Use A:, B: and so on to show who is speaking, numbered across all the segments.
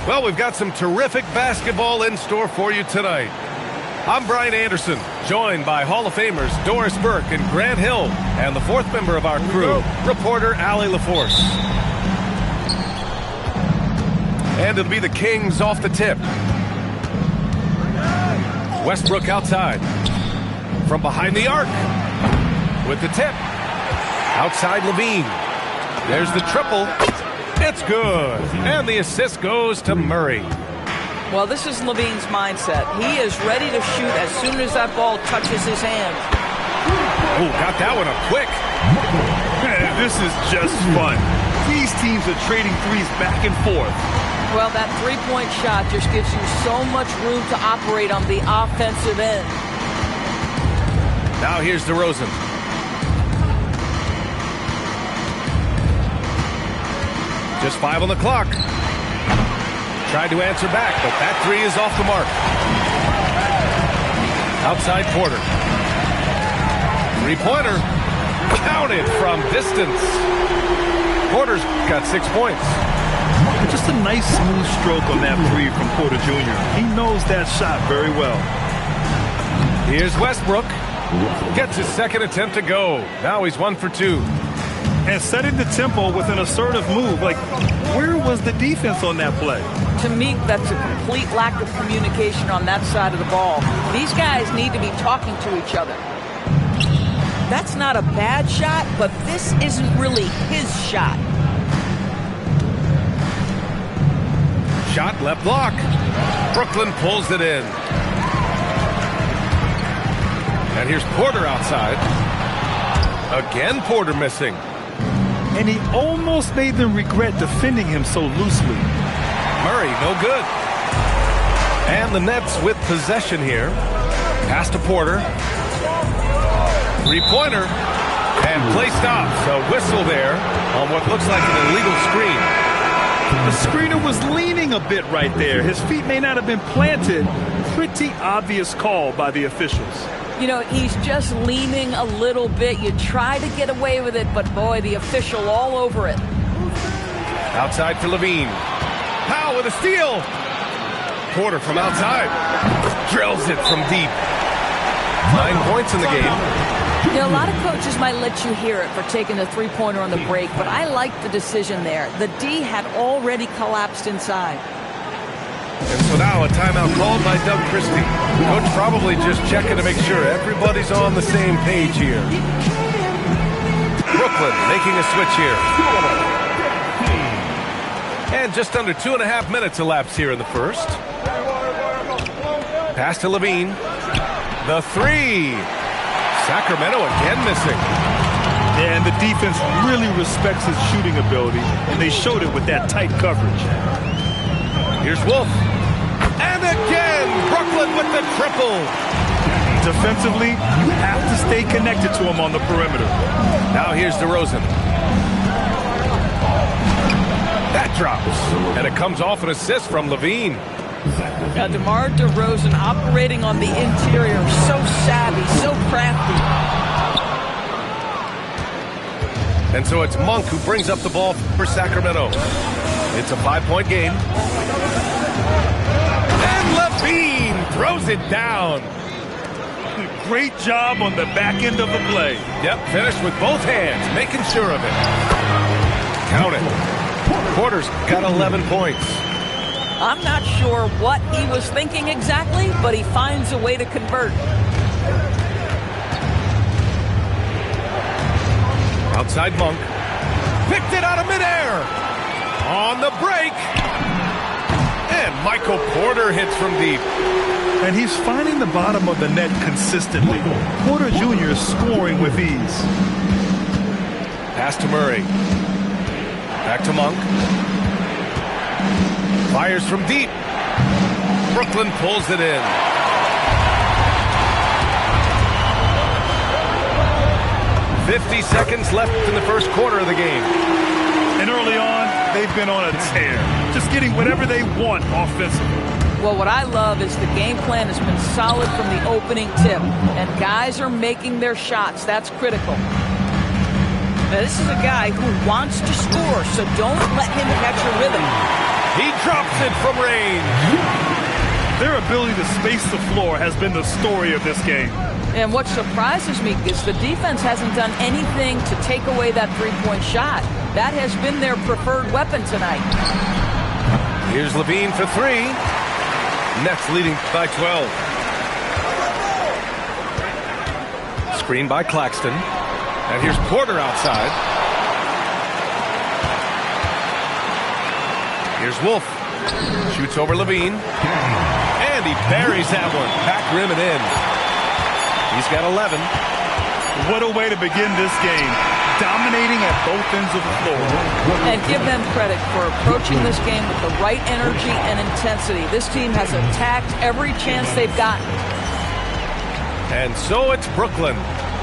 A: Well, we've got some terrific basketball in store for you tonight. I'm Brian Anderson, joined by Hall of Famers Doris Burke and Grant Hill, and the fourth member of our crew, reporter Allie LaForce. And it'll be the Kings off the tip. Westbrook outside. From behind the arc. With the tip. Outside Levine. There's the triple. It's good. And the assist goes to Murray.
B: Well, this is Levine's mindset. He is ready to shoot as soon as that ball touches his hand.
A: Oh, got that one up quick.
C: Man, this is just fun. These teams are trading threes back and forth.
B: Well, that three-point shot just gives you so much room to operate on the offensive end.
A: Now here's DeRozan. Just 5 on the clock. Tried to answer back, but that three is off the mark. Outside Porter. Three-pointer. Counted from distance. Porter's got 6 points.
C: Just a nice smooth stroke on that three from Porter Jr. He knows that shot very well.
A: Here's Westbrook. Gets his second attempt to go. Now he's 1 for 2.
C: And setting the tempo with an assertive move. Like, where was the defense on that play?
B: To me, that's a complete lack of communication on that side of the ball. These guys need to be talking to each other. That's not a bad shot, but this isn't really his shot.
A: Shot left block. Brooklyn pulls it in. And here's Porter outside. Again, Porter missing.
C: And he almost made them regret defending him so loosely.
A: Murray, no good. And the Nets with possession here. Pass to Porter. Three-pointer. And play stops. A whistle there on what looks like an illegal screen.
C: The screener was leaning a bit right there. His feet may not have been planted. Pretty obvious call by the officials.
B: You know, he's just leaning a little bit. You try to get away with it, but boy, the official all over it.
A: Outside for Levine. Powell with a steal. Porter from outside. Drills it from deep. 9 points in the game.
B: You know, a lot of coaches might let you hear it for taking the three-pointer on the break, but I like the decision there. The D had already collapsed inside.
A: And so now a timeout called by Doug Christie. Coach probably just checking to make sure everybody's on the same page here. Brooklyn making a switch here. And just under 2.5 minutes elapsed here in the first. Pass to Levine. The three. Sacramento again missing.
C: And the defense really respects his shooting ability, and they showed it with that tight coverage.
A: Here's Wolf. And again, Brooklyn with the triple.
C: Defensively, you have to stay connected to him on the perimeter.
A: Now here's DeRozan. That drops. And it comes off an assist from Levine.
B: Now, DeMar DeRozan operating on the interior. So savvy, so crafty.
A: And so it's Monk who brings up the ball for Sacramento. It's a 5-point game. And Levine throws it down.
C: Great job on the back end of the play.
A: Yep, finished with both hands, making sure of it. Count it. Porter's got 11 points.
B: I'm not sure what he was thinking exactly, but he finds a way to convert.
A: Outside Monk. Picked it out of midair. On the break. And Michael Porter hits from deep.
C: And he's finding the bottom of the net consistently. Porter Jr. is scoring with ease.
A: Pass to Murray. Back to Monk. Fires from deep. Brooklyn pulls it in. 50 seconds left in the first quarter of the game.
C: And early on, they've been on a tear, just getting whatever they want offensively.
B: Well, what I love is the game plan has been solid from the opening tip, and guys are making their shots. That's critical. Now, this is a guy who wants to score, so don't let him catch a rhythm.
A: He drops it from range.
C: Their ability to space the floor has been the story of this game.
B: And what surprises me is the defense hasn't done anything to take away that three-point shot. That has been their preferred weapon tonight.
A: Here's Levine for three. Nets leading by 12. Screen by Claxton. And here's Porter outside. Here's Wolf. Shoots over Levine. And he buries that one. Back rim and in. He's got 11.
C: What a way to begin this game. Dominating at both ends of the floor.
B: And give them credit for approaching this game with the right energy and intensity. This team has attacked every chance they've gotten.
A: And so it's Brooklyn.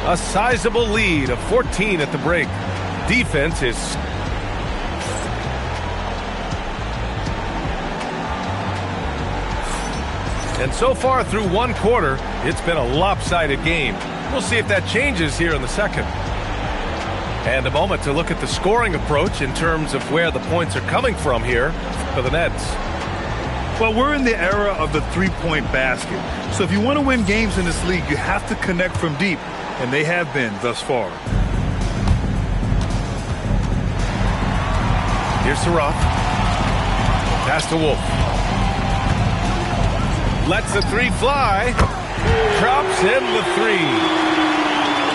A: A sizable lead of 14 at the break. Defense is... And so far through one quarter, it's been a lopsided game. We'll see if that changes here in the second. And a moment to look at the scoring approach in terms of where the points are coming from here for the Nets.
C: Well, we're in the era of the three-point basket. So if you want to win games in this league, you have to connect from deep. And they have been thus far.
A: Here's Surratt. Pass to Wolf. Lets the three fly. Drops in the three.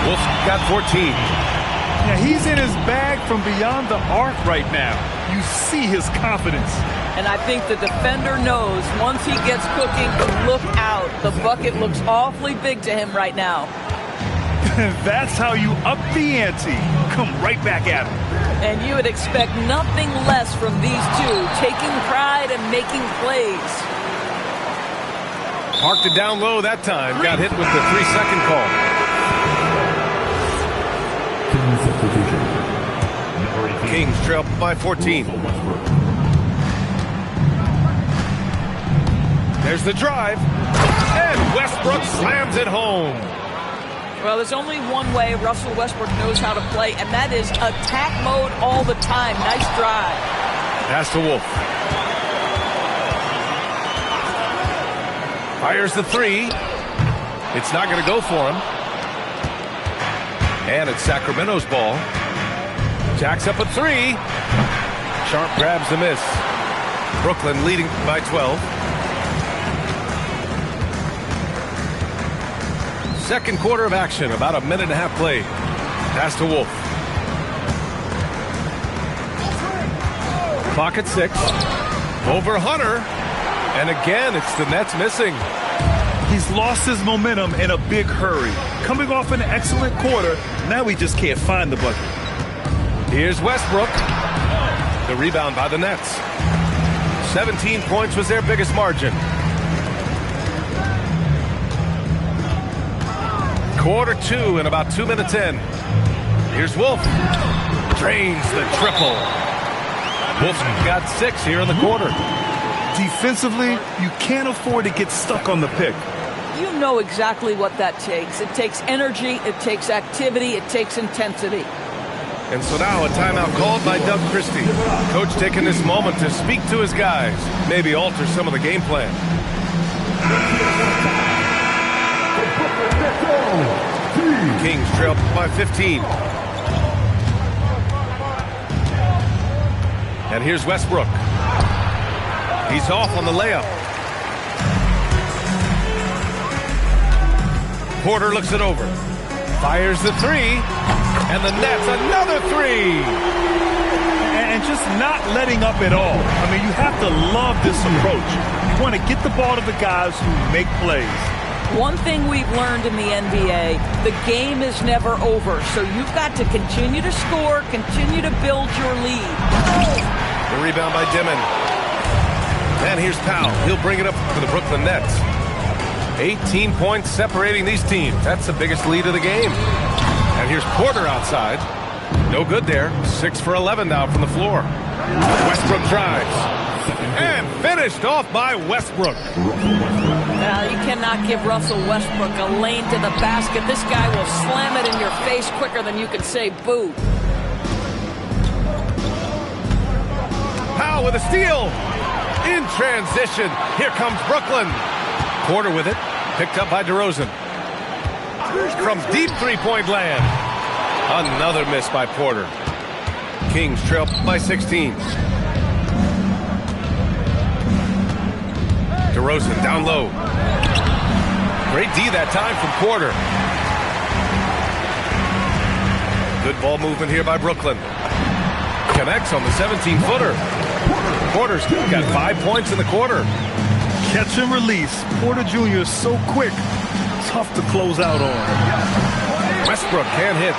A: Wolf got 14.
C: Yeah, he's in his bag from beyond the arc right now. You see his confidence.
B: And I think the defender knows once he gets cooking, look out. The bucket looks awfully big to him right now.
C: That's how you up the ante. Come right back at him.
B: And you would expect nothing less from these two, taking pride and making plays.
A: Marked it down low that time. Got hit with the 3-second call. Kings trail by 14. There's the drive. And Westbrook slams it home.
B: Well, there's only one way Russell Westbrook knows how to play, and that is attack mode all the time. Nice drive.
A: Pass to Wolf. Fires the three. It's not going to go for him. And it's Sacramento's ball. Jacks up a three. Sharp grabs the miss. Brooklyn leading by 12. Second quarter of action, about a minute and a half played. Pass to Wolf. Clock at 6. Over Hunter. And again, it's the Nets missing.
C: He's lost his momentum in a big hurry. Coming off an excellent quarter, now he just can't find the bucket.
A: Here's Westbrook. The rebound by the Nets. 17 points was their biggest margin. Quarter two and about 2 minutes in. Here's Wolf. Drains the triple. Wolf got 6 here in the quarter.
C: Defensively, you can't afford to get stuck on the pick.
B: You know exactly what that takes. It takes energy, it takes activity, it takes intensity.
A: And so now a timeout called by Doug Christie. Coach taking this moment to speak to his guys, maybe alter some of the game plan. Kings trail by 15. And here's Westbrook. He's off on the layup. Porter looks it over. Fires the three. And the Nets, another three.
C: And just not letting up at all. I mean, you have to love this approach. You want to get the ball to the guys who make plays.
B: One thing we've learned in the NBA, the game is never over. So you've got to continue to score, continue to build your lead.
A: The rebound by Dimon. And here's Powell. He'll bring it up for the Brooklyn Nets. 18 points separating these teams. That's the biggest lead of the game. And here's Porter outside. No good there. 6 for 11 now from the floor. Westbrook drives. And finished off by Westbrook.
B: Now, you cannot give Russell Westbrook a lane to the basket. This guy will slam it in your face quicker than you can say boo.
A: Powell with a steal. In transition. Here comes Brooklyn. Porter with it. Picked up by DeRozan. From deep three-point land. Another miss by Porter. Kings trail by 16. DeRozan down low. Great D that time from Porter. Good ball movement here by Brooklyn. Connects on the 17-footer. Porter's got 5 points in the quarter.
C: Catch and release. Porter Jr. is so quick. Tough to close out on.
A: Westbrook can't hit.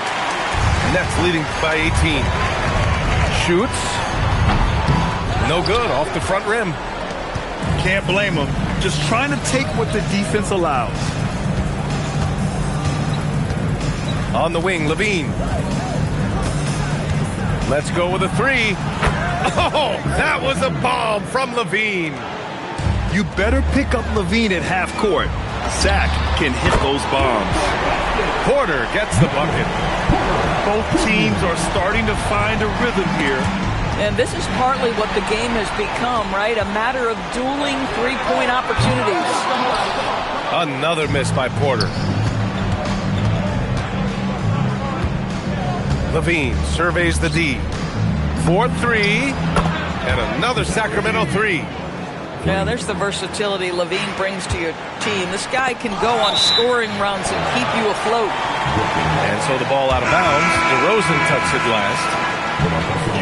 A: Nets leading by 18. Shoots. No good off the front rim.
C: Can't blame him. Just trying to take what the defense allows.
A: On the wing, Levine. Let's go with a three. Oh, that was a bomb from Levine.
C: You better pick up Levine at half court. Zach can hit those bombs.
A: Porter gets the bucket.
C: Both teams are starting to find a rhythm here.
B: And this is partly what the game has become, right? A matter of dueling three-point opportunities.
A: Another miss by Porter. Levine surveys the D. 4-3. And another Sacramento three.
B: Yeah, there's the versatility Levine brings to your team. This guy can go on scoring runs and keep you afloat.
A: And so the ball out of bounds. DeRozan tucks it last.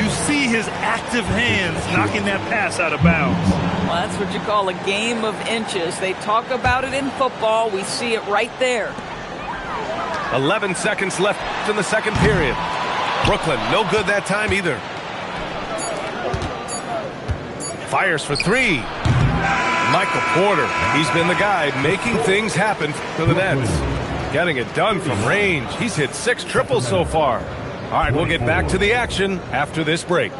C: You see his active hands knocking that pass out of bounds.
B: Well, that's what you call a game of inches. They talk about it in football. We see it right there.
A: 11 seconds left in the second period. Brooklyn, no good that time either. Fires for three. Michael Porter, he's been the guy making things happen for the Nets. Getting it done from range. He's hit 6 triples so far. All right, we'll get back to the action after this break.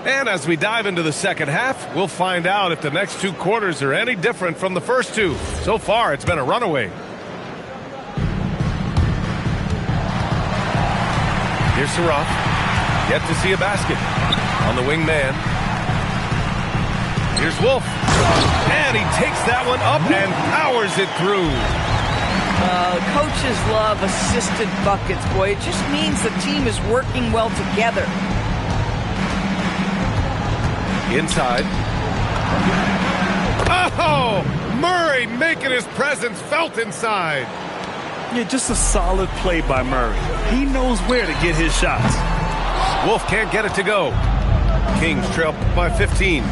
A: And as we dive into the second half, we'll find out if the next 2 quarters are any different from the first 2. So far, it's been a runaway. Here's Surratt. Yet to see a basket. On the wing man. Here's Wolf. And he takes that one up and powers it through.
B: Coaches love assisted buckets, boy. It just means the team is working well together.
A: Inside. Oh! Murray making his presence felt inside.
C: Yeah, just a solid play by Murray. He knows where to get his shots.
A: Wolf can't get it to go. Kings trail by 15.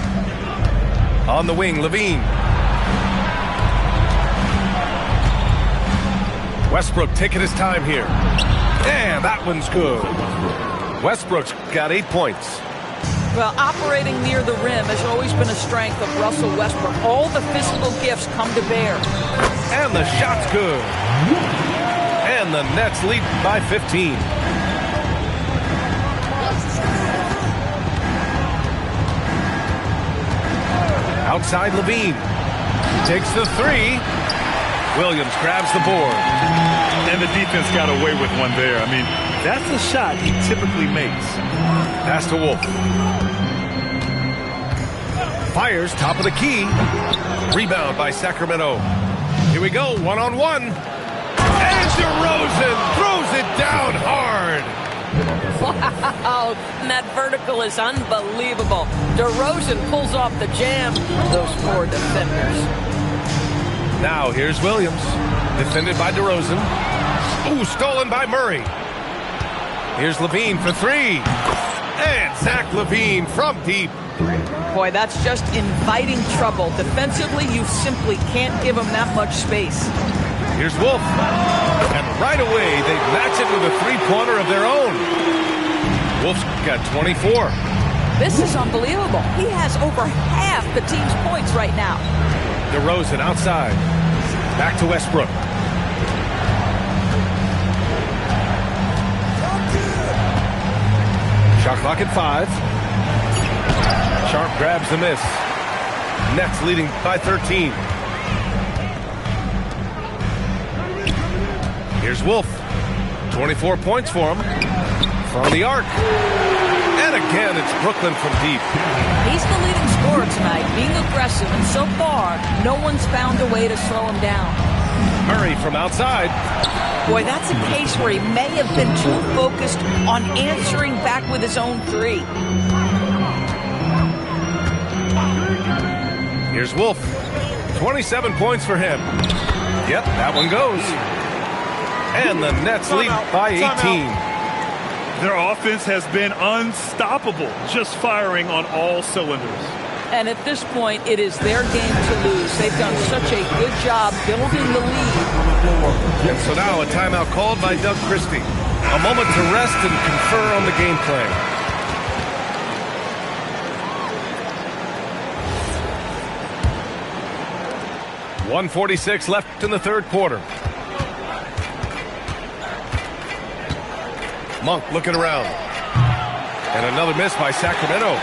A: On the wing, Levine. Westbrook taking his time here. And that one's good. Westbrook's got 8 points.
B: Well, operating near the rim has always been a strength of Russell Westbrook. All the physical gifts come to bear.
A: And the shot's good. And the Nets lead by 15. Outside Levine. Takes the three. Williams grabs the board.
C: And the defense got away with one there. I mean, that's a shot he typically makes.
A: Pass to Wolf. Fires top of the key. Rebound by Sacramento. Here we go, one-on-one. And DeRozan throws it down hard.
B: Wow, and that vertical is unbelievable. DeRozan pulls off the jam. Those 4 defenders.
A: Now here's Williams. Defended by DeRozan. Ooh, stolen by Murray. Here's Levine for 3. And Zach Levine from deep.
B: Boy, that's just inviting trouble. Defensively, you simply can't give him that much space.
A: Here's Wolf. And right away, they match it with a three-pointer of their own. Wolf's got 24.
B: This is unbelievable. He has over half the team's points right now.
A: DeRozan outside. Back to Westbrook. Shot clock at 5. Sharp grabs the miss. Nets leading by 13. Here's Wolf. 24 points for him. From the arc. And again, it's Brooklyn from deep.
B: He's the leading scorer tonight, being aggressive, and so far, no one's found a way to slow him down.
A: Murray from outside.
B: Boy, that's a case where he may have been too focused on answering back with his own three.
A: Here's Wolf. 27 points for him. Yep, that one goes. And the Nets lead by 18.
C: Their offense has been unstoppable, just firing on all cylinders.
B: And at this point, it is their game to lose. They've done such a good job building the lead.
A: And so now a timeout called by Doug Christie. A moment to rest and confer on the game plan. .146 left in the third quarter. Monk looking around. And another miss by Sacramento.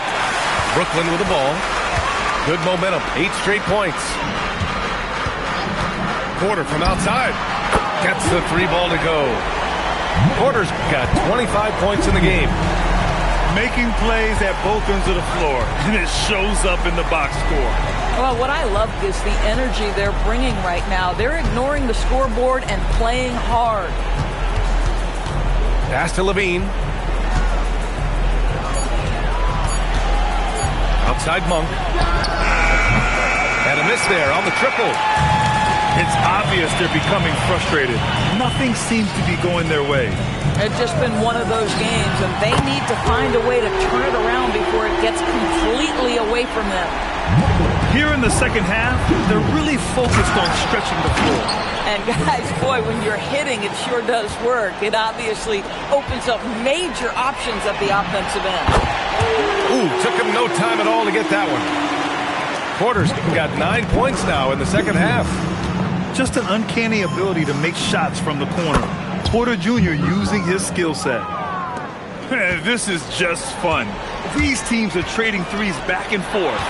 A: Brooklyn with the ball. Good momentum. 8 straight points. Porter from outside. Gets the 3 ball to go. Porter's got 25 points in the game.
C: Making plays at both ends of the floor. And it shows up in the box score.
B: Well, what I love is the energy they're bringing right now. They're ignoring the scoreboard and playing hard.
A: Pass to Levine. Outside Monk. And a miss there on the triple.
C: It's obvious they're becoming frustrated. Nothing seems to be going their way.
B: It's just been one of those games, and they need to find a way to turn it around before it gets completely away from them.
C: Here in the second half, they're really focused on stretching the floor.
B: And guys, boy, when you're hitting, it sure does work. It obviously opens up major options at the offensive end.
A: Ooh, took him no time at all to get that one. Porter's got 9 points now in the second half.
C: Just an uncanny ability to make shots from the corner. Porter Jr. using his skill set. This is just fun. These teams are trading threes back and forth.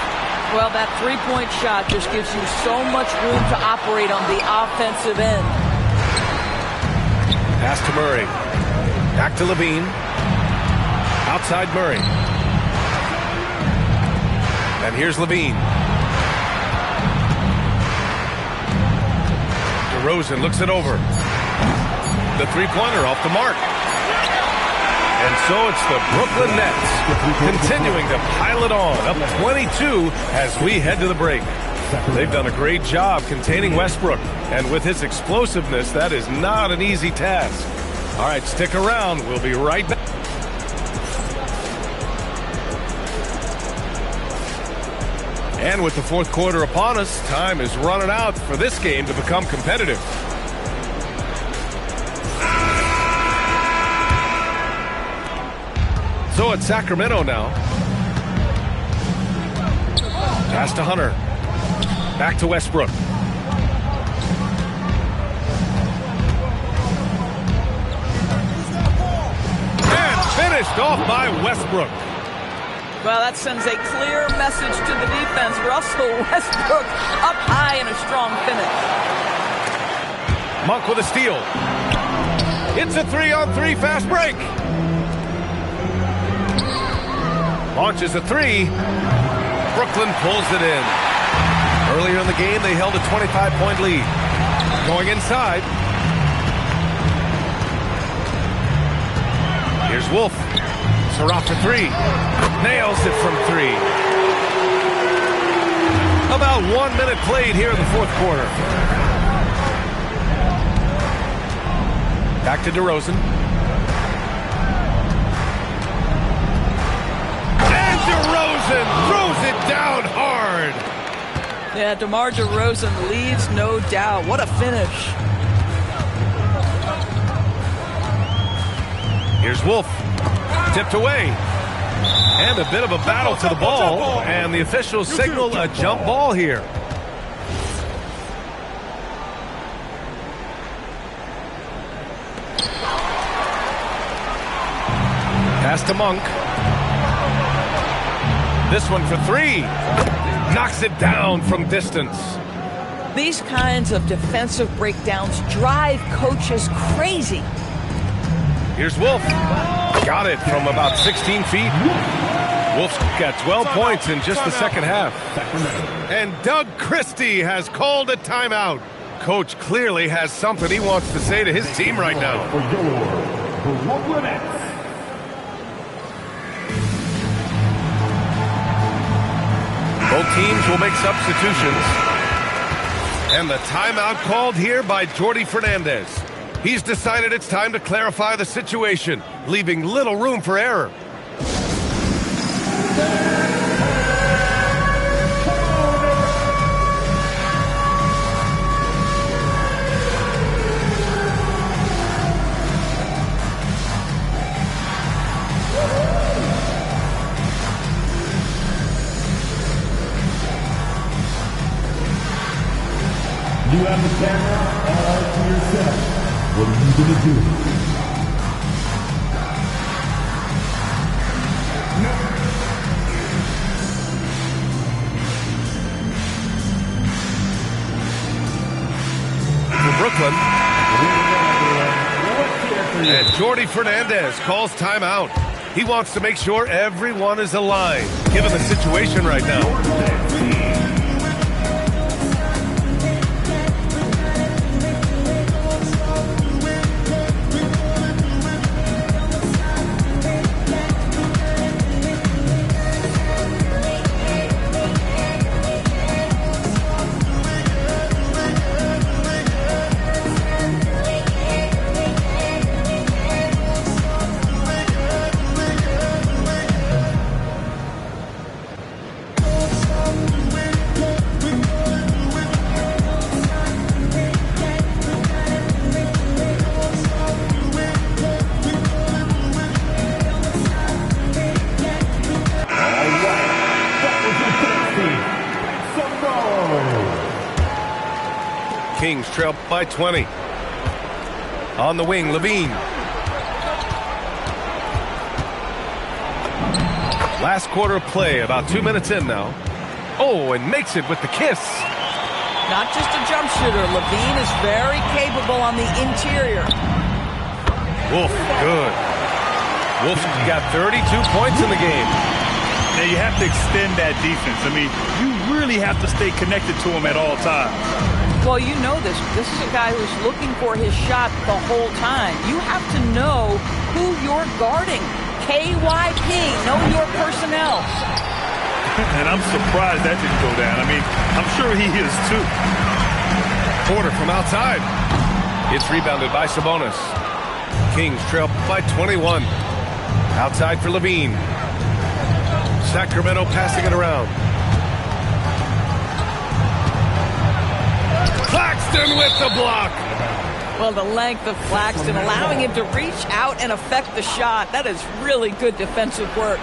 B: Well, that three-point shot just gives you so much room to operate on the offensive end.
A: Pass to Murray. Back to Levine. Outside Murray. And here's Levine. DeRozan looks it over. The three-pointer off the mark. And so it's the Brooklyn Nets continuing to pile it on, up 22 as we head to the break. They've done a great job containing Westbrook, and with his explosiveness, that is not an easy task. All right, stick around. We'll be right back. And with the fourth quarter upon us, time is running out for this game to become competitive. So it's Sacramento now. Pass to Hunter. Back to Westbrook. And finished off by Westbrook.
B: Well, that sends a clear message to the defense. Russell Westbrook up high in a strong finish.
A: Monk with a steal. It's a 3-on-3 fast break. Launches a 3. Brooklyn pulls it in. Earlier in the game, they held a 25-point lead. Going inside. Here's Wolf. Surratt for 3. Nails it from 3. About 1 minute played here in the fourth quarter. Back to DeRozan. And DeRozan throws it down hard.
B: Yeah, DeMar DeRozan leads, no doubt. What a finish.
A: Here's Wolf. Tipped away. And a bit of a battle to the ball. And the officials signal a jump ball here. Pass to Monk. This one for three. Knocks it down from distance.
B: These kinds of defensive breakdowns drive coaches crazy.
A: Here's Wolf. Got it from about 16 feet. Wolf's got 12 points in just the second half. And Doug Christie has called a timeout. Coach clearly has something he wants to say to his team right now. Both teams will make substitutions. And the timeout called here by Jordi Fernandez. He's decided it's time to clarify the situation, leaving little room for error.
D: You have the camera all to yourself. What are you going to do?
A: For Brooklyn. And Jordi Fernandez calls timeout. He wants to make sure everyone is aligned, given the situation right now. Kings trail by 20. On the wing, Levine. Last quarter of play, about 2 minutes in now. Oh, and makes it with the kiss.
B: Not just a jump shooter. Levine is very capable on the interior.
A: Wolf, good. Wolf's got 32 points in the game.
C: Now you have to extend that defense. I mean, you really have to stay connected to him at all times.
B: Well, you know this. This is a guy who's looking for his shot the whole time. You have to know who you're guarding. KYP, know your personnel.
C: And I'm surprised that didn't go down. I mean, I'm sure he is too.
A: Porter from outside. It's rebounded by Sabonis. Kings trail by 21. Outside for Levine. Sacramento passing it around. Claxton with the block.
B: Well, the length of Claxton, allowing him to reach out and affect the shot. That is really good defensive work.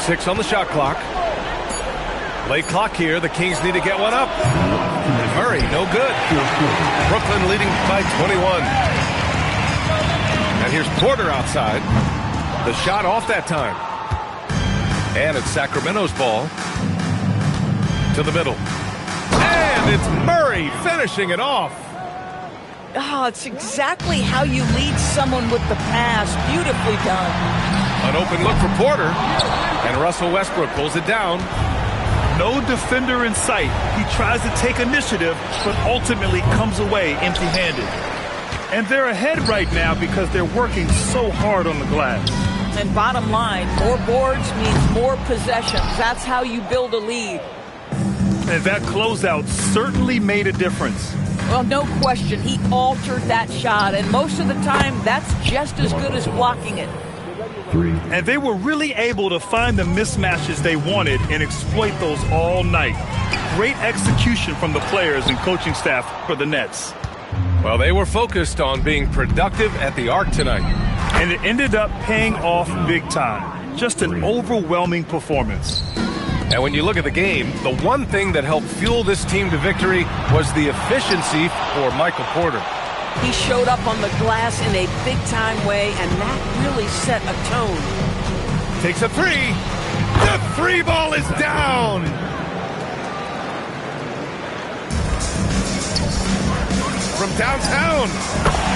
A: 6 on the shot clock. Late clock here. The Kings need to get one up. And Murray, no good. Brooklyn leading by 21. And here's Porter outside. The shot off that time. And it's Sacramento's ball. To the middle. And it's Murray finishing it off.
B: Oh, it's exactly how you lead someone with the pass. Beautifully done.
A: An open look for Porter. And Russell Westbrook pulls it down.
C: No defender in sight. He tries to take initiative, but ultimately comes away empty-handed. And they're ahead right now because they're working so hard on the glass.
B: And bottom line, more boards means more possessions. That's how you build a lead.
C: And that closeout certainly made a difference.
B: Well, no question. He altered that shot, and most of the time, that's just as good as blocking it.
C: And they were really able to find the mismatches they wanted and exploit those all night. Great execution from the players and coaching staff for the Nets.
A: Well, they were focused on being productive at the arc tonight.
C: And it ended up paying off big time. Just an overwhelming performance.
A: And when you look at the game, the one thing that helped fuel this team to victory was the efficiency for Michael Porter.
B: He showed up on the glass in a big-time way, and that really set a tone.
A: Takes a three. The three ball is down. From downtown,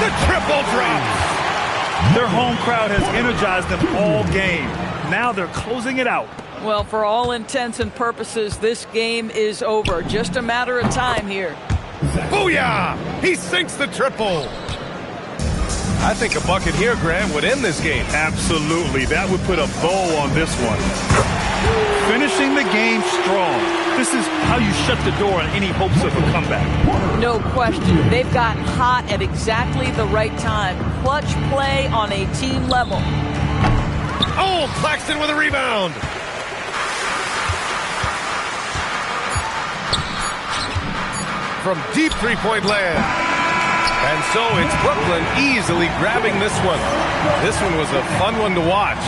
A: the triple drops.
C: Their home crowd has energized them all game. Now they're closing it out.
B: Well, for all intents and purposes, this game is over. Just a matter of time here.
A: Booyah! He sinks the triple. I think a bucket here, Graham, would end this game.
C: Absolutely. That would put a bow on this one. Finishing the game strong. This is how you shut the door on any hopes of a comeback.
B: No question. They've gotten hot at exactly the right time. Clutch play on a team level.
A: Oh, Claxton with a rebound. From deep three-point land. And so it's Brooklyn easily grabbing this one. This one was a fun one to watch.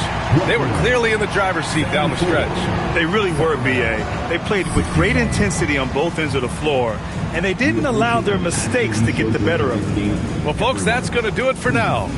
A: They were clearly in the driver's seat down the stretch.
C: They really were, B.A. They played with great intensity on both ends of the floor, and they didn't allow their mistakes to get the better of them.
A: Well, folks, that's going to do it for now.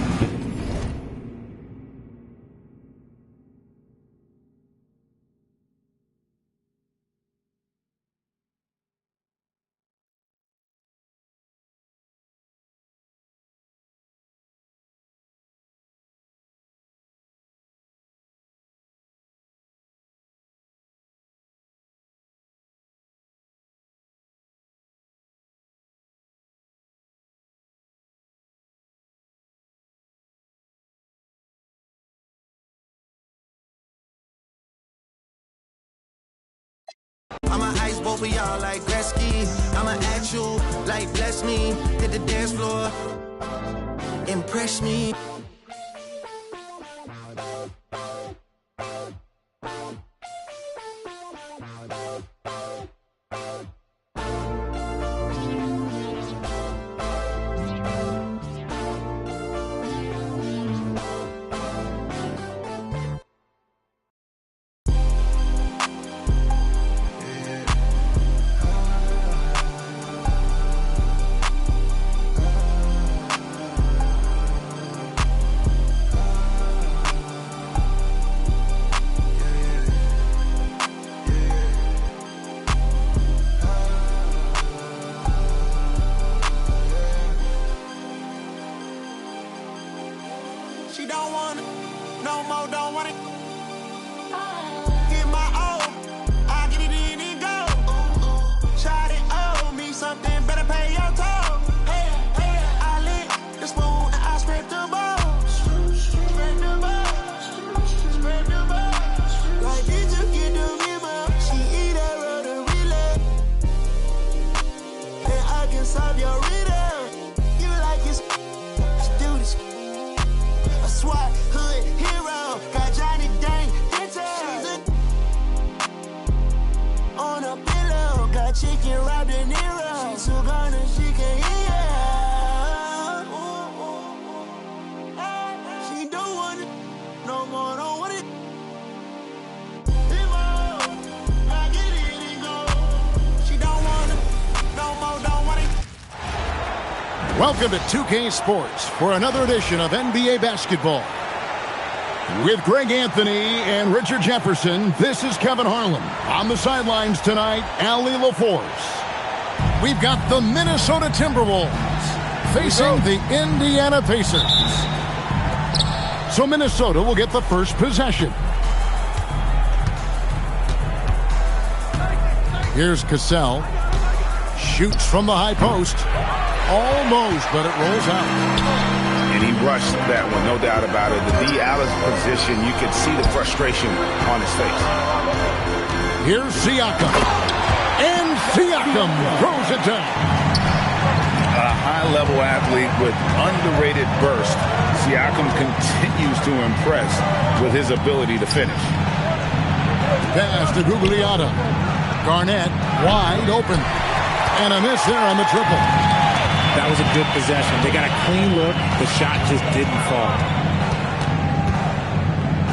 E: I'ma ice both of y'all like Gretzky. I'ma act you like bless me. Hit the dance floor, impress me. She don't want it, no more, don't want it. Get my O, I get it in and go. Shot it, owe me something, better pay your toll. I lick the spoon and I scrape the balls. Scrape the balls, scrape the balls. Like did you get the memo? She eat that road and relay. And I can solve your riddle. You like it, let's do this. SWAT hood hero, got Johnny Dang on a pillow, got chicken wrapped in Nero. She's so gone and she can hear. She don't want it, no more, don't want it. I get it and go. She don't want it, no more, don't want it.
F: Welcome to 2K Sports for another edition of NBA basketball. With Greg Anthony and Richard Jefferson, this is Kevin Harlan. On the sidelines tonight, Allie LaForce. We've got the Minnesota Timberwolves facing the Indiana Pacers. So Minnesota will get the first possession. Here's Cassell. Shoots from the high post. Almost, but it rolls out.
G: And he rushed that one, no doubt about it. The D. Allen's position, you can see the frustration on his face.
F: Here's Siakam. And Siakam throws it down.
G: A high-level athlete with underrated burst. Siakam continues to impress with his ability to finish.
F: Pass to Gugliotta. Garnett wide open. And a miss there on the triple.
H: That was a good possession. They got a clean look. The shot just didn't fall.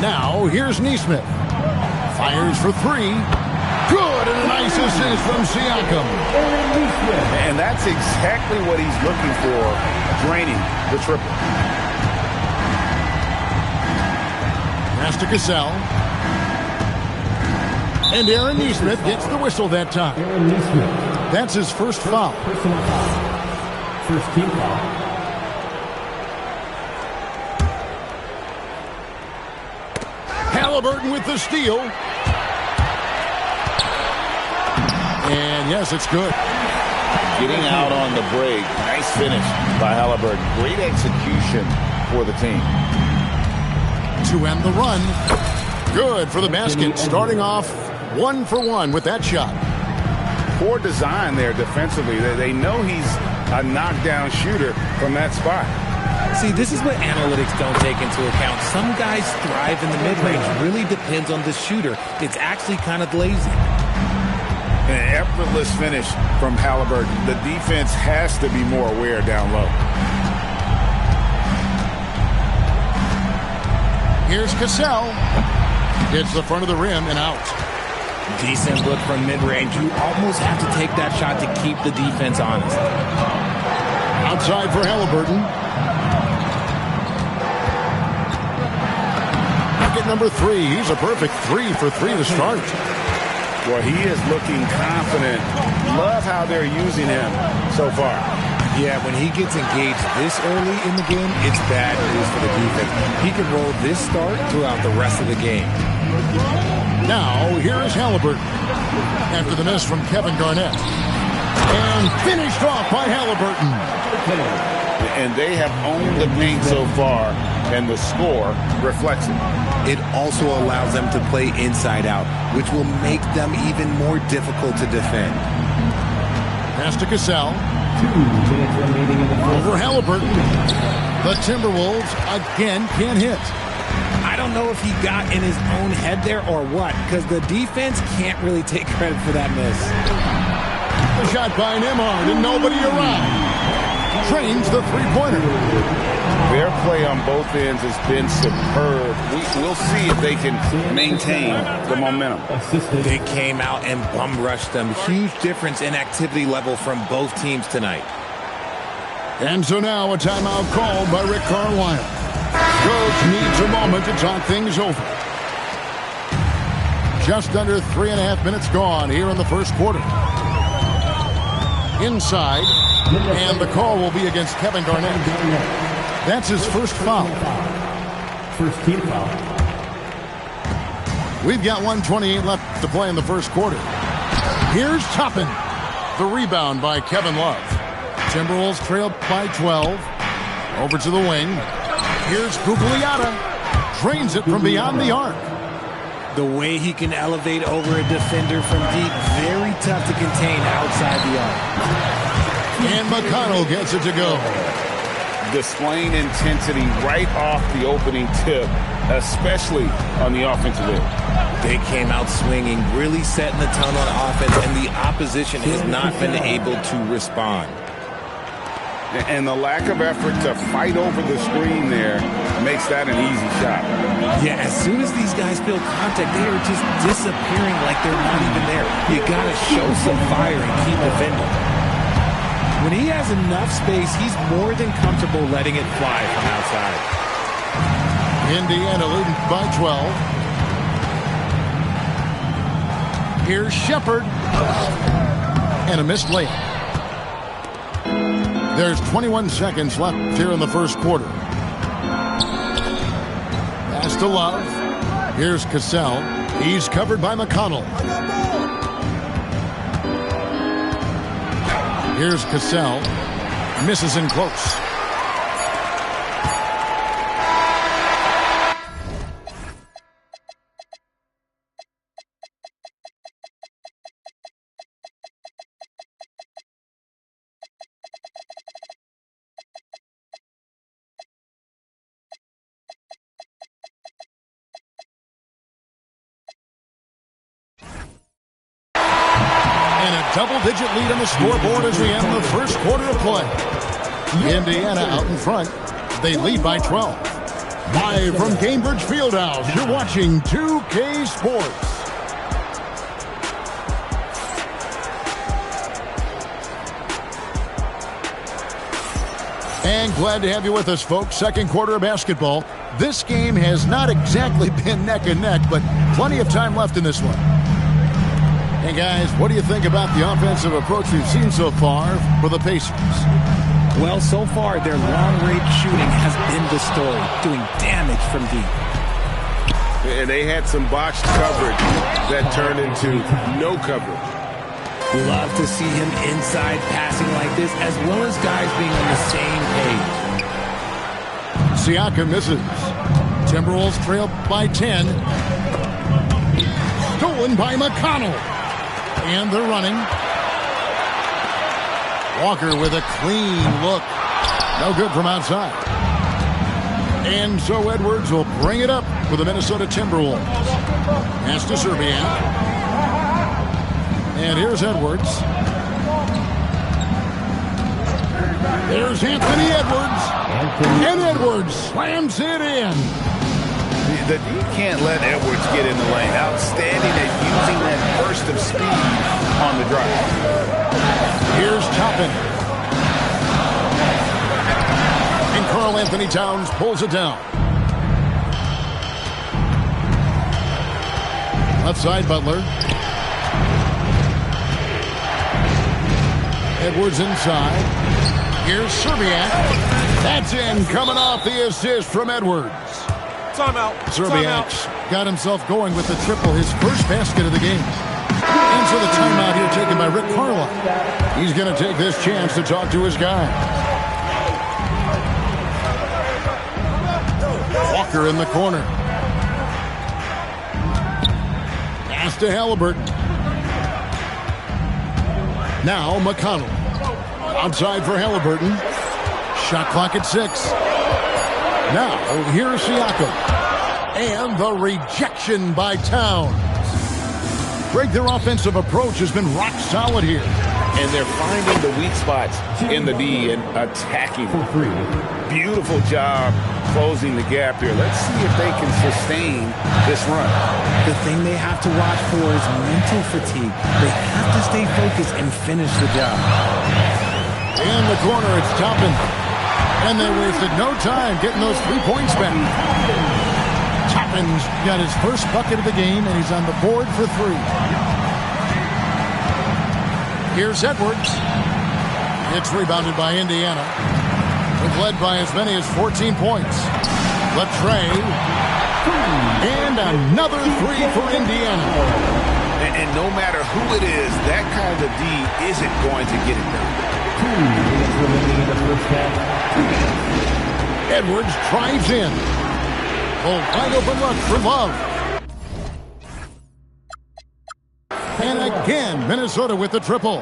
F: Now, here's Neesmith. Fires for three. Good, and a nice assist from Siakam.
G: And that's exactly what he's looking for, draining the triple.
F: Pass to Cassell. And Aaron Neesmith gets the whistle that time.
D: Aaron Neesmith.
F: That's his first foul.
D: Personal foul. First team foul.
F: Halliburton with the steal. And yes, it's good.
G: Getting out on the break. Nice finish by Halliburton. Great execution for the team.
F: To end the run. Good for the basket. Starting off 1 for 1 with that shot.
G: Poor design there defensively. They know he's a knockdown shooter from that spot.
H: See, this is what analytics don't take into account. Some guys thrive in the mid-range. Really depends on the shooter. It's actually kind of lazy.
G: An effortless finish from Halliburton. The defense has to be more aware down low.
F: Here's Cassell. Hits the front of the rim and out.
H: Decent look from mid-range. You almost have to take that shot to keep the defense honest.
F: Outside for Halliburton. Bucket number 3. He's a perfect 3 for 3 to start.
G: Well, he is looking confident. Love how they're using him so far.
H: Yeah, when he gets engaged this early in the game, it's bad news for the defense. He can roll this start throughout the rest of the game.
F: Now, here is Halliburton. After the miss from Kevin Garnett. And finished off by Halliburton.
G: And they have owned the paint so far, and the score reflects it.
H: It also allows them to play inside out, which will make them even more difficult to defend.
F: Pass to Cassell.
D: 2 minutes remaining in the fourth.
F: Over Halliburton. The Timberwolves again can't hit.
H: I don't know if he got in his own head there or what, because the defense can't really take credit for that miss.
F: The shot by Nembhard and nobody around. Trains the three-pointer.
G: Their play on both ends has been superb. We'll see if they can maintain the momentum.
H: They came out and bum rushed them. Huge difference in activity level from both teams tonight.
F: And so now a timeout called by Rick Carlisle. Coach needs a moment to talk things over. Just under 3.5 minutes gone here in the first quarter. Inside, and the call will be against Kevin Garnett. That's his first foul.
D: First team foul.
F: We've got 1:28 left to play in the first quarter. Here's Toppin. The rebound by Kevin Love. Timberwolves trail by 12. Over to the wing. Here's Gugliotta. Drains it from beyond the arc.
H: The way he can elevate over a defender from deep, very tough to contain outside the arc.
F: And McConnell gets it to go.
G: Displaying intensity right off the opening tip, especially on the offensive end.
H: They came out swinging, really setting the tone on offense, and the opposition has not been able to respond.
G: And the lack of effort to fight over the screen there makes that an easy shot.
H: Yeah, as soon as these guys feel contact, they are just disappearing like they're not even there. You got to show some fire and keep defending. When he has enough space, he's more than comfortable letting it fly from outside.
F: Indiana leading by 12. Here's Shepherd. And a missed layup. There's 21 seconds left here in the first quarter. Pass to Love. Here's Cassell. He's covered by McConnell. Here's Cassell. Misses in close. Double-digit lead on the scoreboard as we end the first quarter of play. Indiana out in front. They lead by 12. Live from Cambridge Fieldhouse, you're watching 2K Sports. And glad to have you with us, folks. Second quarter of basketball. This game has not exactly been neck and neck, but plenty of time left in this one. Hey, guys, what do you think about the offensive approach we've seen so far for the Pacers?
H: Well, so far, their long-range shooting has been the story, doing damage from deep.
I: And they had some botched coverage that turned into no coverage.
H: Love to see him inside passing like this, as well as guys being on the same page.
F: Siakam misses. Timberwolves trail by 10. Stolen by McConnell. And they're running. Walker with a clean look. No good from outside. And so Edwards will bring it up for the Minnesota Timberwolves. Pass to Serbian. And here's Edwards. There's Anthony Edwards. And Edwards slams it in.
G: You can't let Edwards get in the lane. Outstanding at using that burst of speed on the drive.
F: Here's Toppin. And Karl Anthony Towns pulls it down. Left side, Butler. Edwards inside. Here's Serbiak. That's in, coming off the assist from Edwards.
A: Timeout.
F: Serbiak's got himself going with the triple, his first basket of the game. And so the timeout here taken by Rick Carlisle. He's going to take this chance to talk to his guy. Walker in the corner. Pass to Halliburton. Now McConnell. Outside for Halliburton. Shot clock at 6. Now, here's Siakam. And the rejection by Towns. Greg, their offensive approach has been rock solid here.
G: And they're finding the weak spots in the D and attacking. Beautiful job closing the gap here. Let's see if they can sustain this run.
H: The thing they have to watch for is mental fatigue. They have to stay focused and finish the job.
F: In the corner, it's Toppin. And they wasted no time getting those 3 points back. Toppin's got his first bucket of the game, and he's on the board for 3. Here's Edwards. It's rebounded by Indiana. They've led by as many as 14 points. Latrey. And another 3 for Indiana.
G: And no matter who it is, that kind of D isn't going to get it done.
F: Edwards drives in. Oh, wide open look for Love. And again, Minnesota with the triple.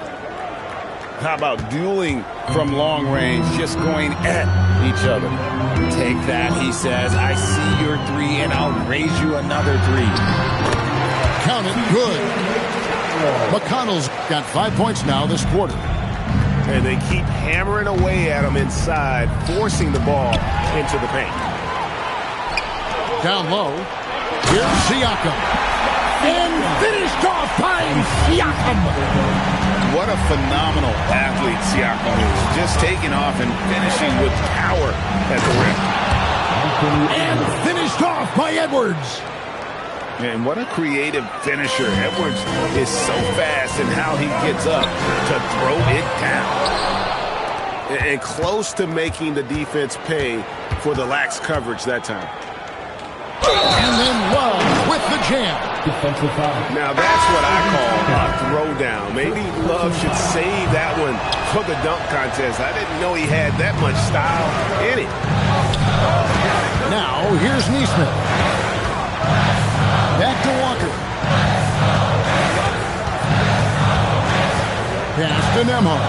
G: How about dueling from long range, just going at each other?
H: Take that, he says. I see your 3, and I'll raise you another 3.
F: Count it, good. McConnell's got 5 points now this quarter.
I: And they keep hammering away at him inside, forcing the ball into the paint.
F: Down low. Here's Siakam. And finished off by Siakam.
G: What a phenomenal athlete Siakam is. Just taking off and finishing with power at the rim.
F: And finished off by Edwards.
G: And what a creative finisher. Edwards is so fast in how he gets up to throw it down.
I: And close to making the defense pay for the lax coverage that time.
F: And then Love with the jam.
I: Now that's what I call a throwdown. Maybe Love should save that one for the dunk contest. I didn't know he had that much style in it.
F: Now here's Neesmith. Back to Walker. Pass to Nembhard.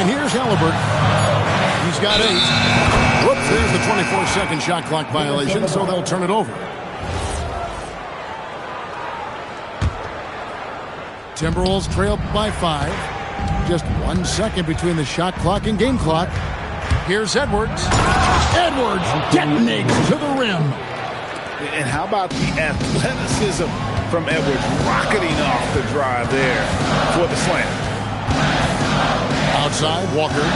F: And here's Halliburton. He's got 8. Whoops, there's the 24-second shot clock violation, so they'll turn it over. Timberwolves trail by 5. Just 1 second between the shot clock and game clock. Here's Edwards. Edwards detonates to the rim.
G: And how about the athleticism from Edwards rocketing off the drive there for the slam.
F: Outside, Walker.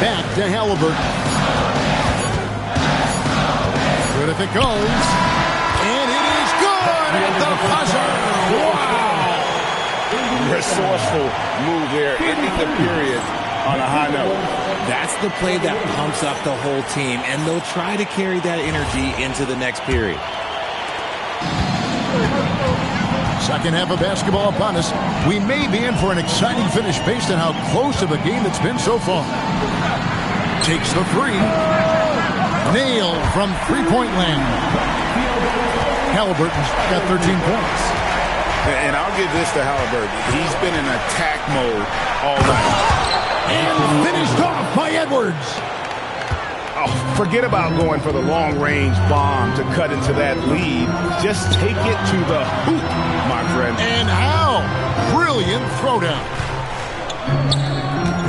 F: Back to Halliburton. Good if it goes. And it is good at the buzzer. Wow!
G: Resourceful move there, ending the period on a high note.
H: That's the play that pumps up the whole team, and they'll try to carry that energy into the next period.
F: Second half of basketball upon us. We may be in for an exciting finish based on how close of a game it's been so far. Takes the three. Nailed from three-point land. Halliburton's got 13 points.
G: And I'll give this to Halliburton. He's been in attack mode all night.
F: And finished off by Edwards.
G: Oh, forget about going for the long-range bomb to cut into that lead. Just take it to the hoop, my friend.
F: And how? Brilliant throwdown.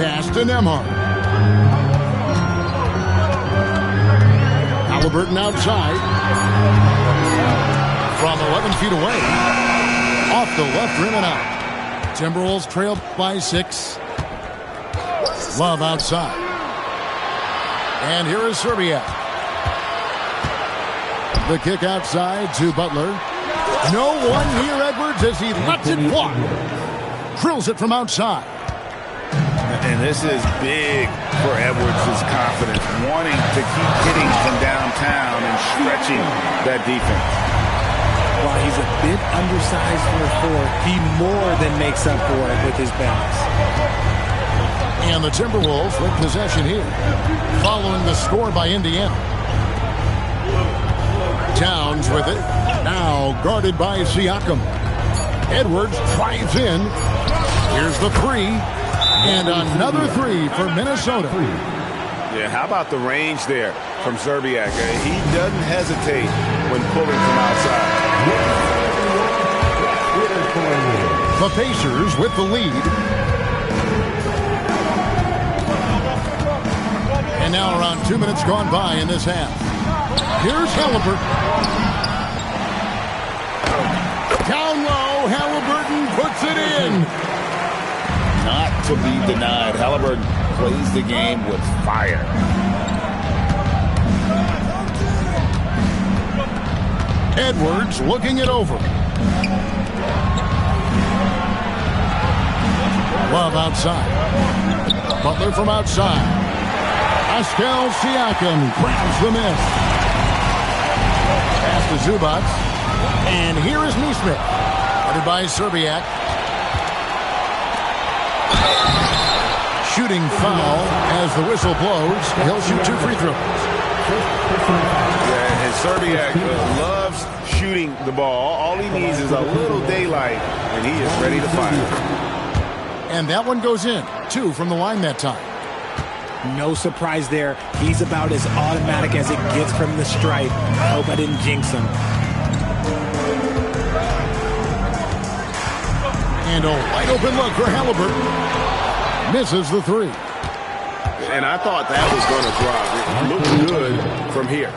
F: Pass to Nembhard. Halliburton outside. From 11 feet away. Off the left rim and out. Timberwolves trail by 6. Love outside. And here is Serbiak. The kick outside to Butler. No one near Edwards as he lets it fly. Drills it from outside.
G: And this is big for Edwards' confidence, wanting to keep hitting from downtown and stretching that defense.
H: While he's a bit undersized for a 4, he more than makes up for it with his bounce.
F: And the Timberwolves with possession here, following the score by Indiana. Towns with it, now guarded by Siakam. Edwards drives in. Here's the three, and another three for Minnesota.
G: Yeah, how about the range there from Serbiak? He doesn't hesitate when pulling from outside.
F: The Pacers with the lead. And now around 2 minutes gone by in this half. Here's Halliburton. Down low, Halliburton puts it in.
G: Not to be denied. Halliburton plays the game with fire.
F: Edwards looking it over. Love outside. Butler from outside. Pascal Siakam grabs the miss. Pass to Zubac. And here is Neesmith. Headed by Serbiak. Shooting foul as the whistle blows. He'll shoot 2 free throws.
G: Yeah, and Serbiak loves shooting the ball. All he needs is a little daylight, and he is ready to fire.
F: And that one goes in. 2 from the line that time.
H: No surprise there. He's about as automatic as it gets from the stripe. Hope I didn't jinx him.
F: And a wide open look for Halliburton. Misses the three.
G: And I thought that was going to drop. It looked good from here.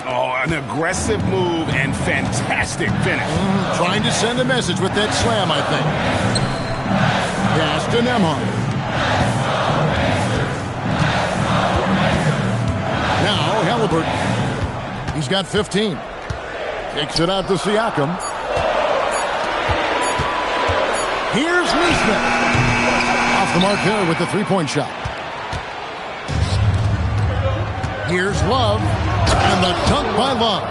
G: Oh, an aggressive move and fantastic finish.
F: Trying to send a message with that slam, I think. Pass to Nembhard. Now Halliburton. He's got 15. Kicks it out to Siakam. Here's Neesmith. Off the mark there with the three-point shot. Here's Love. And the dunk by Love.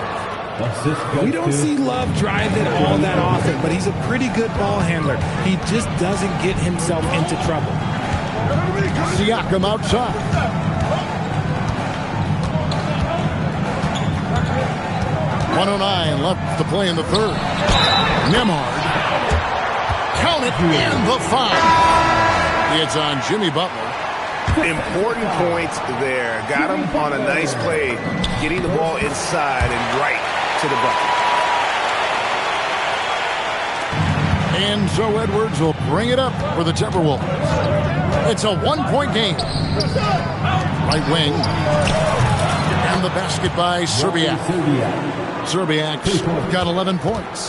H: We don't see Love drive it all that often, but he's a pretty good ball handler. He just doesn't get himself into trouble.
F: Siakam outside. .109 left to play in the third. Nembhard. Count it in the foul. It's on Jimmy Butler.
G: Important points there. Got him on a nice play, getting the ball inside and right to the bucket.
F: And so Edwards will bring it up for the Timberwolves. It's a one-point game. Right wing. And the basket by Serbiak. Serbiak's got 11 points.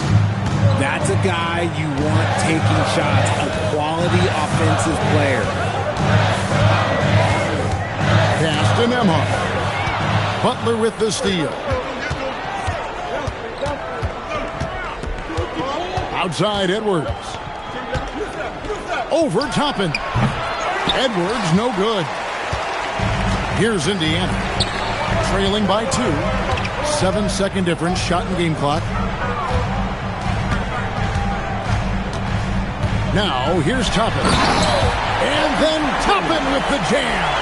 H: That's a guy you want taking shots, a quality offensive player.
F: Pass to Nembhard. Butler with the steal. Outside Edwards. Over Toppin. Edwards no good. Here's Indiana. Trailing by 2. 7-second difference. Shot and game clock. Now here's Toppin. And then Toppin with the jam.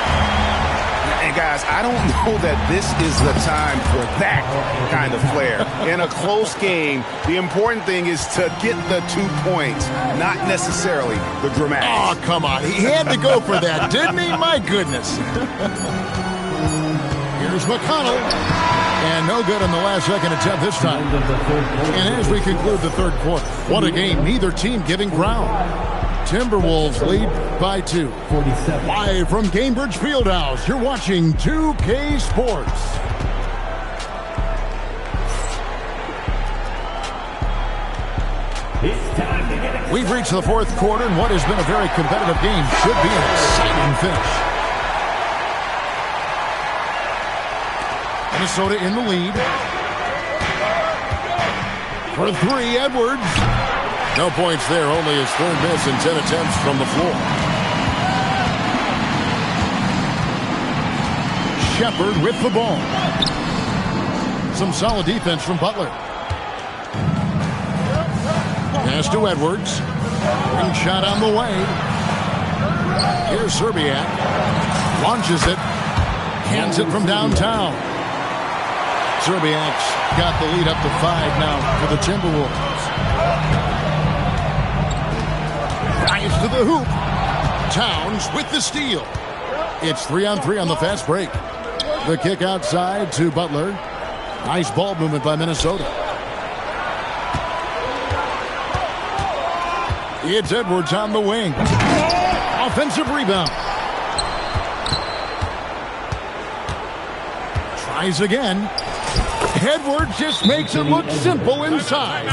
G: And guys, I don't know that this is the time for that kind of flair. In a close game, the important thing is to get the 2 points, not necessarily the dramatics.
F: Oh, come on. He had to go for that, didn't he? My goodness. Here's McConnell. And no good on the last second attempt this time. And as we conclude the third quarter, what a game. Neither team giving ground. Timberwolves lead by 2. Live from Cambridge Fieldhouse, you're watching 2K Sports. We've reached the fourth quarter, and what has been a very competitive game should be an exciting finish. Minnesota in the lead. For 3, Edwards. No points there, only his third miss in 10 attempts from the floor. Shepard with the ball. Some solid defense from Butler. Pass to Edwards. Ring shot on the way. Here's Serbiak. Launches it. Hands it from downtown. Serbiak's got the lead up to 5 now for the Timberwolves. Rise to the hoop. Towns with the steal. It's 3-on-3 on the fast break. The kick outside to Butler. Nice ball movement by Minnesota. It's Edwards on the wing. Offensive rebound. Tries again. Edwards just makes it look simple inside.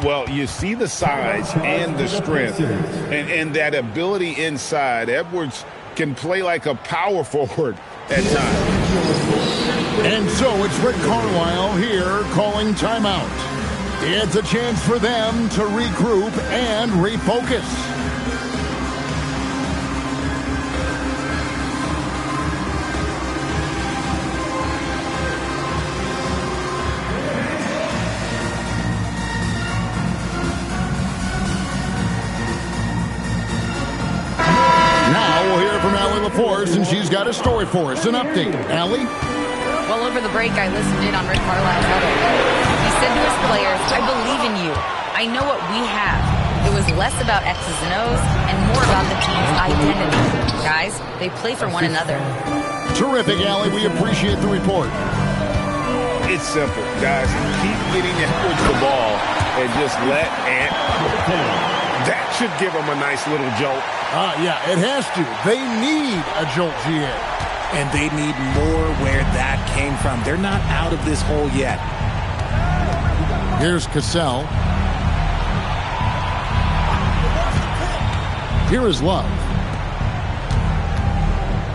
G: Well, you see the size and the strength and that ability inside. Edwards can play like a power forward at times.
F: And so it's Rick Carlisle here calling timeout. It's a chance for them to regroup and refocus. And she's got a story for us, an update. Allie?
J: Well, over the break, I listened in on Rick Carlisle's huddle. He said to his players, I believe in you. I know what we have. It was less about X's and O's and more about the team's identity. Guys, they play for one another.
F: Terrific, Allie. We appreciate the report.
G: It's simple, guys. Keep getting Edwards the ball and just let Ant. That should give him a nice little jolt.
F: Yeah, it has to. They need a jolt, GA.
H: And they need more where that came from. They're not out of this hole yet.
F: Here's Cassell. Here is Love.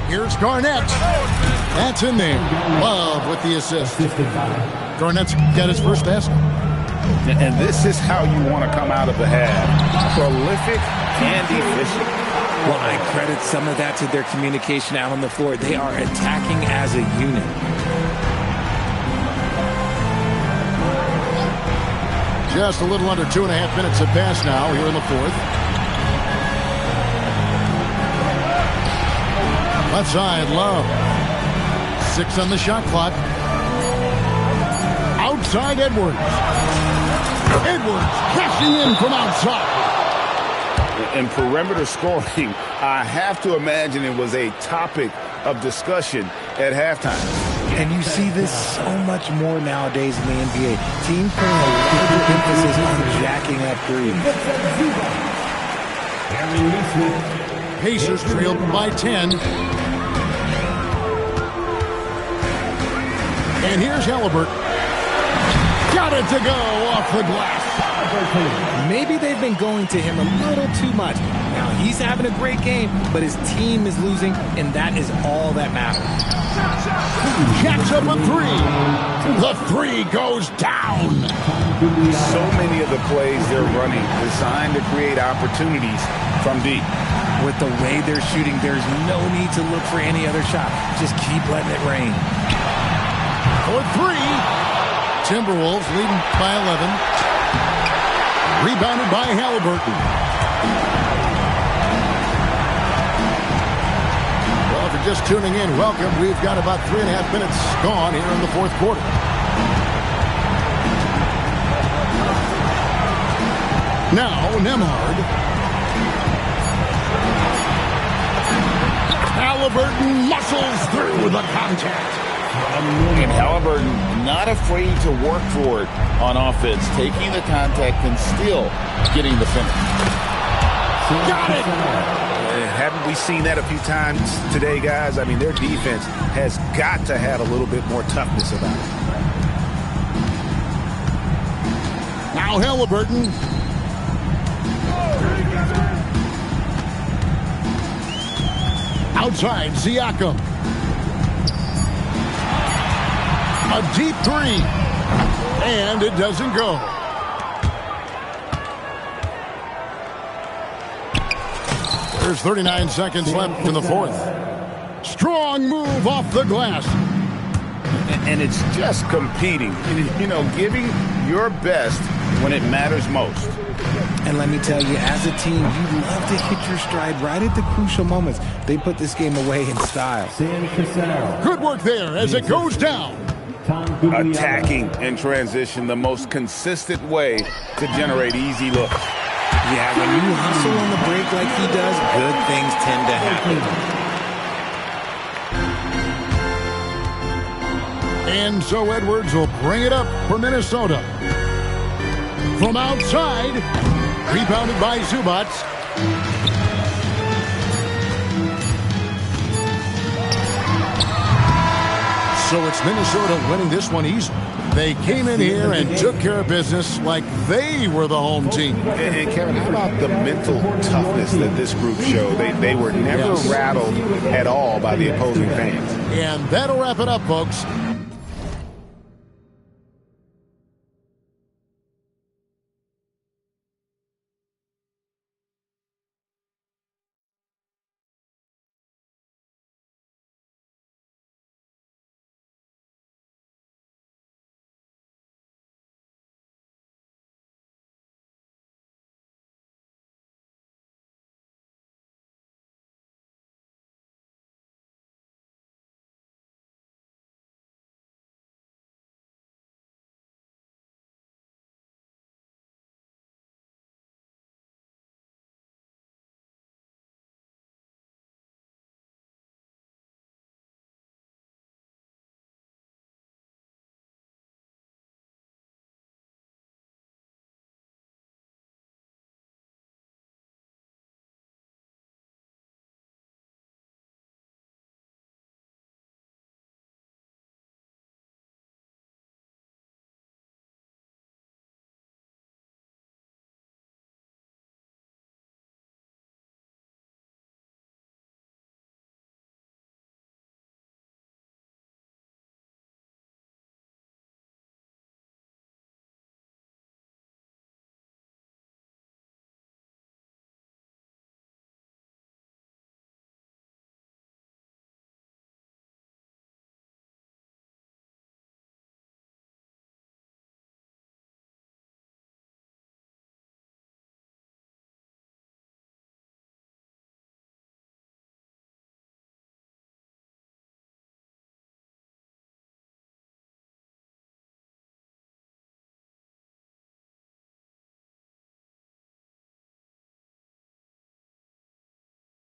F: Here's Garnett. That's in there. Love with the assist. Garnett's got his first basket.
G: And this is how you want to come out of the half. Prolific and efficient.
H: Well, I credit some of that to their communication out on the floor. They are attacking as a unit.
F: Just a little under 2.5 minutes have passed now here in the fourth. Left side, Love. 6 on the shot clock. Outside, Edwards. Edwards cashing in from outside.
G: And perimeter scoring, I have to imagine it was a topic of discussion at halftime.
H: And you see this so much more nowadays in the NBA. Teams putting a larger emphasis on jacking up threes.
F: Pacers trailed by 10. And here's Halliburton. Got it to go off the glass.
H: Maybe they've been going to him a little too much. Now, he's having a great game, but his team is losing, and that is all that matters.
F: Jacks up a three. The three goes down.
G: So many of the plays they're running designed to create opportunities from deep.
H: With the way they're shooting, there's no need to look for any other shot. Just keep letting it rain.
F: For three. Timberwolves leading by 11. Rebounded by Halliburton. Well, if you're just tuning in, welcome. We've got about 3.5 minutes gone here in the fourth quarter. Now, Nembhard. Halliburton muscles through the contact.
G: And Halliburton not afraid to work for it on offense, taking the contact and still getting the finish.
F: Got it!
G: Haven't we seen that a few times today, guys? I mean, their defense has got to have a little bit more toughness about it.
F: Now Halliburton. Outside, Siakam. A deep three. And it doesn't go. There's 39 seconds left in the fourth. Strong move off the glass.
G: And it's just competing. You know, giving your best when it matters most.
H: And let me tell you, as a team, you love to hit your stride right at the crucial moments. They put this game away in style.
F: Good work there as it goes down.
G: Attacking in transition, the most consistent way to generate easy looks.
H: Yeah, when you hustle on the break like he does, good things tend to happen.
F: And so Edwards will bring it up for Minnesota. From outside, rebounded by Zubac. So it's Minnesota winning this one easily. They came in here and took care of business like they were the home team.
G: And Kevin, how about the mental toughness that this group showed? They were never rattled at all by the opposing fans.
F: And that'll wrap it up, folks.